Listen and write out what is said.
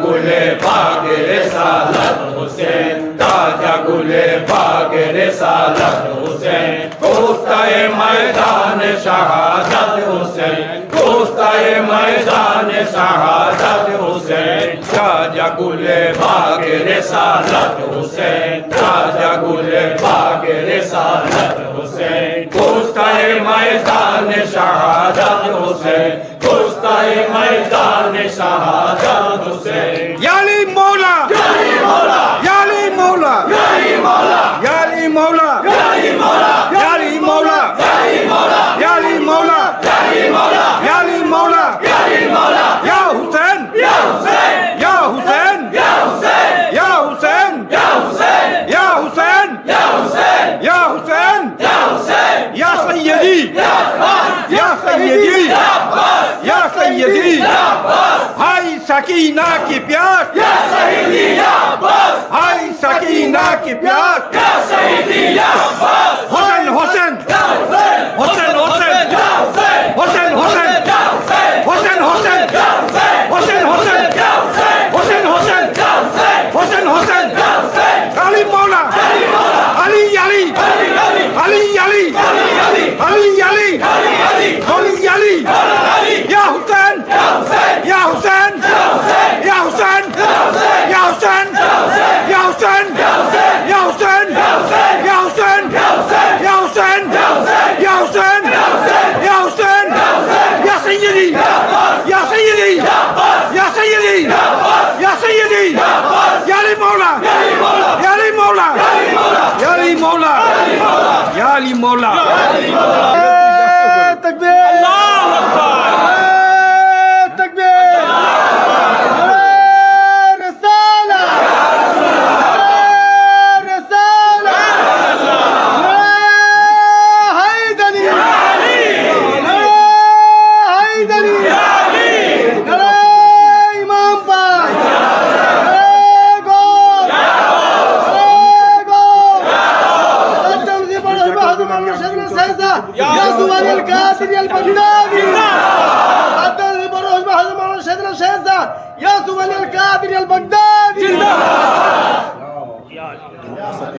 গুলে বাগের সালাত হোসেন, তাজা গুলে বাগের সালাত হোসেন, কোস্তায়ে ময়দানে শাহাদাত হোসেন, কোস্তায়ে ময়দানে শাহাদাত হোসেন, তাজা গুলে বাগের সালাত হোসেন, তাজা গুলে বাগের সালাত হোসেন, কোস্তায়ে ময়দানে শাহাদাত হোসেন, কোস্তায়ে ময়দানে শাহাদাত হোসেন। ইয়া আলী মওলা, ইয়া আলী মওলা, ইয়া আলী মওলা, ইয়া আলী মওলা, ইয়া আলী মওলা, ইয়া আলী মওলা, ইয়া আলী মওলা, ইয়া আলী মওলা, ইয়া আলী মওলা, ইয়া আলী মওলা, ইয়া আলী মওলা, ইয়া আলী মওলা, ইয়া হুসেন, ইয়া হুসেন, ইয়া হুসেন, ইয়া হুসেন, ইয়া হুসেন, ইয়া হুসেন, ইয়া হুসেন, ইয়া হুসেন, ইয়া হুসেন, ইয়া হুসেন, ইয়া সাইয়্যিদি, ইয়া আব্বাস, ইয়া সাইয়্যিদি, ইয়া আব্বাস, ইয়া সাইয়্যিদি, ইয়া আব্বাস, হাই সাকিনা কি প্যাস, ইয়া শহীদি ইয়া আব্বাস, হাই সাকিনা কি প্যাস, ইয়া শহীদি ইয়া আব্বাস, হোসেন হোসেন, ইয়া হুসেন, হোসেন হোসেন, ইয়া হুসেন, হোসেন হোসেন, ইয়া হুসেন, হোসেন হোসেন, ইয়া হুসেন, হোসেন হোসেন, ইয়া হুসেন, হোসেন হোসেন, ইয়া হুসেন, হোসেন হোসেন, ইয়া হুসেন, আলী মওলা, আলী মওলা, আলী আলী, আলী আলী, আলী আলী, আলী আলী, আলী আলী, আলী আলী, আলী আলী, আলী, ইয়া হুসেন, ইয়া হুসেন, ইয়া হুসেন, ইয়া হুসেন, ইয়া হুসেন, ইয়া হুসেন, ইয়া হুসেন, ইয়া হুসেন, ইয়া হুসেন, ইয়া হুসেন, ইয়া হুসেন, ইয়া সাইয়্যিদি, ইয়া সাইয়্যিদি, ইয়া সাইয়্যিদি, ইয়া সাইয়্যিদি, ইয়া আলী মওলা, ইয়া আলী মওলা, ইয়া আলী মওলা, ইয়া আলী মওলা। তাকবীর, আল্লাহু আকবার, তাকবীর, রিসালা, রিসালা, হায়দারি, হায়দারি, ইমাম পাক, গোল, গোল, التوزيع بره بعض من المشاهدين السادسة يا زوال الكافر يا البغدادي التوزيع بره بعض من المشاهدين السادسة يا زوال الكافر يا البغدادي